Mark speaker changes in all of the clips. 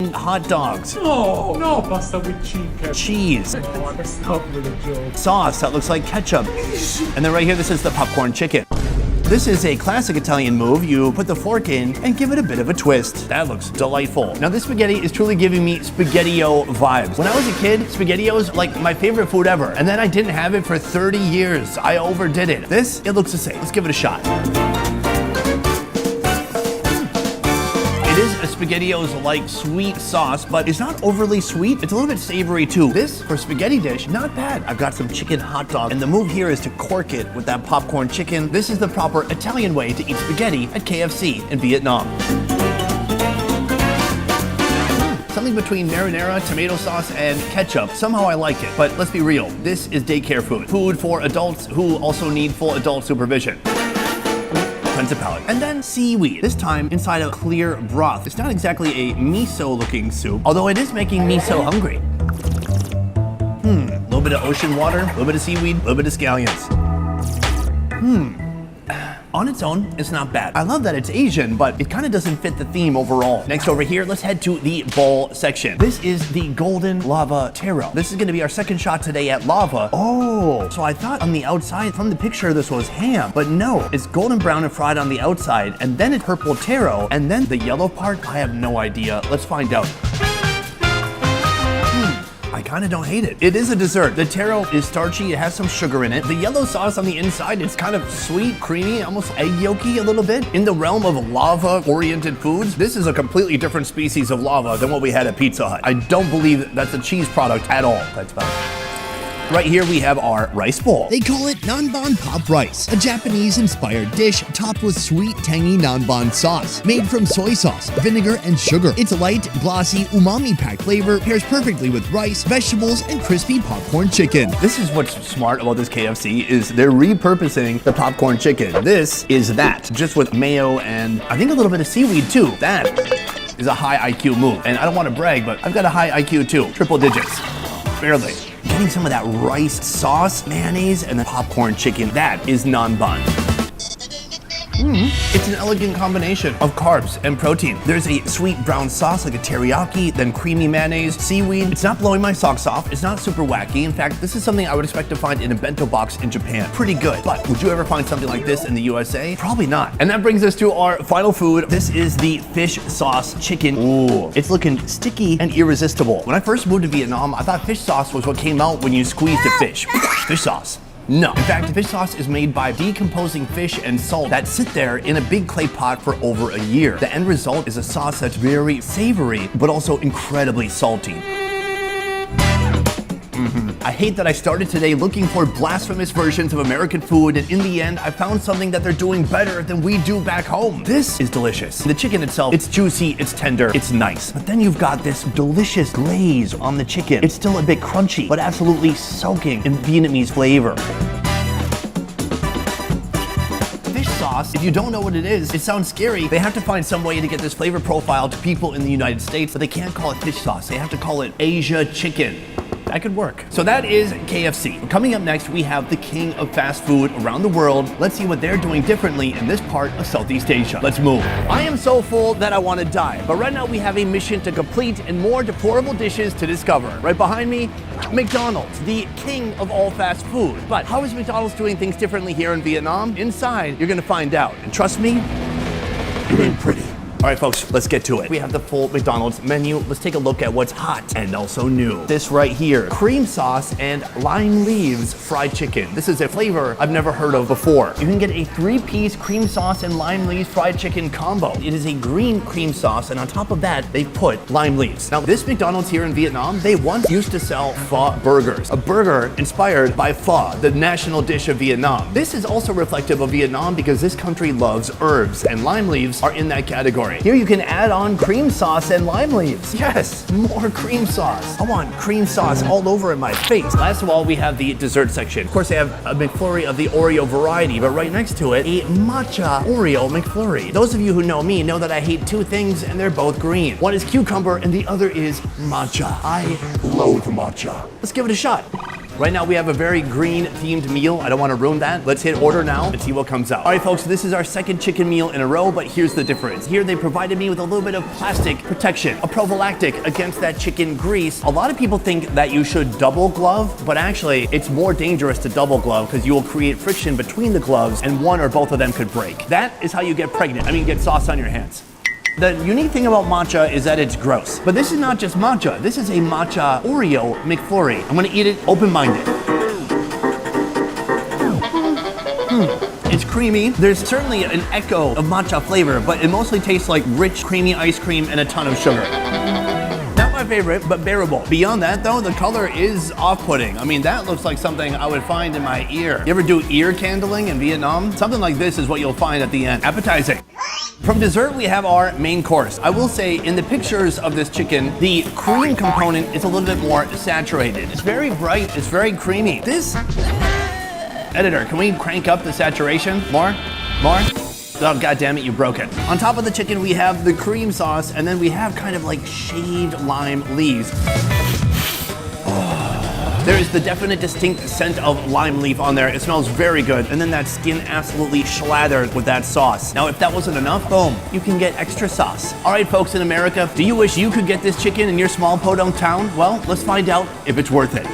Speaker 1: chicken hot dogs.
Speaker 2: No, no pasta with chicken.
Speaker 1: Cheese.
Speaker 2: Oh, stop with the joke.
Speaker 1: Sauce that looks like ketchup. And then right here, this is the popcorn chicken. This is a classic Italian move. You put the fork in and give it a bit of a twist. That looks delightful. Now this spaghetti is truly giving me SpaghettiO vibes. When I was a kid, SpaghettiOs like my favorite food ever. And then I didn't have it for 30 years. I overdid it. This, it looks the same. Let's give it a shot. It is a SpaghettiOs like sweet sauce, but it's not overly sweet. It's a little bit savory too. This, for a spaghetti dish, not bad. I've got some chicken hot dog, and the move here is to cork it with that popcorn chicken. This is the proper Italian way to eat spaghetti at KFC in Vietnam. Something between marinara, tomato sauce, and ketchup. Somehow I like it, but let's be real. This is daycare food. Food for adults who also need full adult supervision. Palate. And then seaweed, this time inside a clear broth. It's not exactly a miso looking soup, although it is making me so hungry. A little bit of ocean water, a little bit of seaweed, a little bit of scallions. On its own, it's not bad. I love that it's Asian, but it kind of doesn't fit the theme overall. Next over here, let's head to the bowl section. This is the golden lava taro. This is gonna be our second shot today at lava. Oh, so I thought on the outside from the picture this was ham, but no, it's golden brown and fried on the outside, and then it's purple taro, and then the yellow part, I have no idea. Let's find out. I kind of don't hate it. It is a dessert. The taro is starchy, it has some sugar in it. The yellow sauce on the inside, it's kind of sweet, creamy, almost egg yolky a little bit. In the realm of lava-oriented foods, this is a completely different species of lava than what we had at Pizza Hut. I don't believe that's a cheese product at all. That's about it. Right here we have our rice bowl.
Speaker 3: They call it Nanban Pop Rice, a Japanese-inspired dish topped with sweet, tangy Nanban sauce, made from soy sauce, vinegar, and sugar. Its light, glossy, umami-packed flavor pairs perfectly with rice, vegetables, and crispy popcorn chicken.
Speaker 1: This is what's smart about this KFC is they're repurposing the popcorn chicken. This is that, just with mayo and I think a little bit of seaweed too. That is a high IQ move. And I don't want to brag, but I've got a high IQ too. Triple digits, barely. Getting some of that rice sauce, mayonnaise, and the popcorn chicken. That is Nanban. It's an elegant combination of carbs and protein. There's a sweet brown sauce like a teriyaki, then creamy mayonnaise, seaweed. It's not blowing my socks off. It's not super wacky. In fact, this is something I would expect to find in a bento box in Japan. Pretty good. But would you ever find something like this in the USA? Probably not. And that brings us to our final food. This is the fish sauce chicken. Ooh, it's looking sticky and irresistible. When I first moved to Vietnam, I thought fish sauce was what came out when you squeezed a fish. Fish sauce. No. In fact, fish sauce is made by decomposing fish and salt that sit there in a big clay pot for over a year. The end result is a sauce that's very savory, but also incredibly salty. I hate that I started today looking for blasphemous versions of American food, and in the end, I found something that they're doing better than we do back home. This is delicious. The chicken itself, it's juicy, it's tender, it's nice. But then you've got this delicious glaze on the chicken. It's still a bit crunchy, but absolutely soaking in Vietnamese flavor. Fish sauce, if you don't know what it is, it sounds scary. They have to find some way to get this flavor profile to people in the United States, but they can't call it fish sauce. They have to call it Asia chicken. That could work. So that is KFC. Coming up next, we have the king of fast food around the world. Let's see what they're doing differently in this part of Southeast Asia. Let's move. I am so full that I want to die, but right now we have a mission to complete and more deplorable dishes to discover. Right behind me, McDonald's, the king of all fast food. But how is McDonald's doing things differently here in Vietnam? Inside, you're gonna find out. And trust me, it ain't pretty. All right, folks, let's get to it. We have the full McDonald's menu. Let's take a look at what's hot and also new. This right here, cream sauce and lime leaves fried chicken. This is a flavor I've never heard of before. You can get a 3-piece cream sauce and lime leaves fried chicken combo. It is a green cream sauce, and on top of that, they put lime leaves. Now, this McDonald's here in Vietnam, they once used to sell pho burgers, a burger inspired by pho, the national dish of Vietnam. This is also reflective of Vietnam because this country loves herbs, and lime leaves are in that category. Here you can add on cream sauce and lime leaves. Yes, more cream sauce. I want cream sauce all over in my face. Last of all, we have the dessert section. Of course, they have a McFlurry of the Oreo variety, but right next to it, a matcha Oreo McFlurry. Those of you who know me know that I hate two things, and they're both green. One is cucumber, and the other is matcha. I loathe matcha. Let's give it a shot. Right now we have a very green themed meal. I don't want to ruin that. Let's hit order now and see what comes out. All right, folks, this is our second chicken meal in a row, but here's the difference. Here they provided me with a little bit of plastic protection, a prophylactic against that chicken grease. A lot of people think that you should double glove, but actually it's more dangerous to double glove because you will create friction between the gloves and one or both of them could break. That is how you get pregnant. I mean, get sauce on your hands. The unique thing about matcha is that it's gross. But this is not just matcha. This is a matcha Oreo McFlurry. I'm gonna eat it open-minded. It's creamy. There's certainly an echo of matcha flavor, but it mostly tastes like rich, creamy ice cream and a ton of sugar. Not my favorite, but bearable. Beyond that though, the color is off-putting. I mean, that looks like something I would find in my ear. You ever do ear candling in Vietnam? Something like this is what you'll find at the end. Appetizing. From dessert, we have our main course. I will say, in the pictures of this chicken, the cream component is a little bit more saturated. It's very bright, it's very creamy. This, editor, can we crank up the saturation? More? More? Oh, God damn it, you broke it. On top of the chicken, we have the cream sauce, and then we have kind of like shaved lime leaves. There is the definite distinct scent of lime leaf on there. It smells very good. And then that skin absolutely slathered with that sauce. Now, if that wasn't enough, boom, you can get extra sauce. All right, folks in America, do you wish you could get this chicken in your small podunk town? Well, let's find out if it's worth it.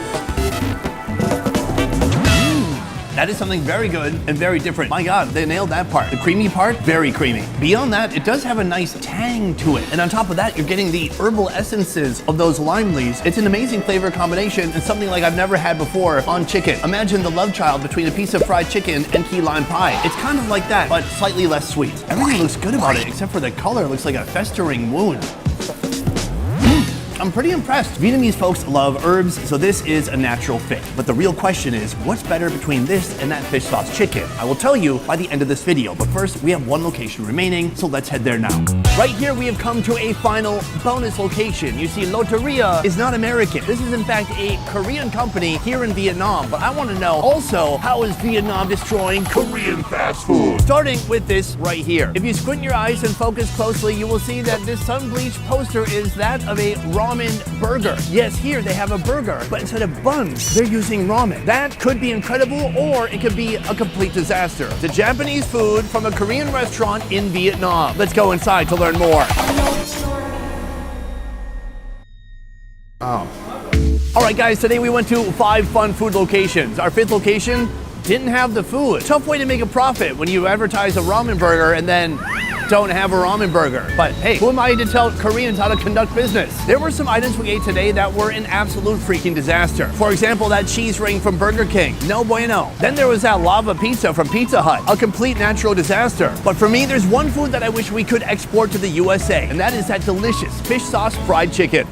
Speaker 1: That is something very good and very different. My God, they nailed that part. The creamy part, very creamy. Beyond that, it does have a nice tang to it. And on top of that, you're getting the herbal essences of those lime leaves. It's an amazing flavor combination and something like I've never had before on chicken. Imagine the love child between a piece of fried chicken and key lime pie. It's kind of like that, but slightly less sweet. Everything looks good about it, except for the color. It looks like a festering wound. I'm pretty impressed. Vietnamese folks love herbs, so this is a natural fit. But the real question is, what's better between this and that fish sauce chicken? I will tell you by the end of this video, but first, we have one location remaining, so let's head there now. Right here, we have come to a final bonus location. You see, Loteria is not American. This is in fact a Korean company here in Vietnam, but I want to know also, how is Vietnam destroying Korean fast food? Starting with this right here. If you squint your eyes and focus closely, you will see that this sun-bleached poster is that of a ramen burger. Yes, here they have a burger, but instead of buns, they're using ramen. That could be incredible, or it could be a complete disaster. The Japanese food from a Korean restaurant in Vietnam. Let's go inside to learn more. All right, guys, today we went to 5 fun food locations. Our 5th location didn't have the food. Tough way to make a profit when you advertise a ramen burger and then don't have a ramen burger. But hey, who am I to tell Koreans how to conduct business? There were some items we ate today that were an absolute freaking disaster. For example, that cheese ring from Burger King. No bueno. Then there was that lava pizza from Pizza Hut. A complete natural disaster. But for me, there's one food that I wish we could export to the USA, and that is that delicious fish sauce fried chicken.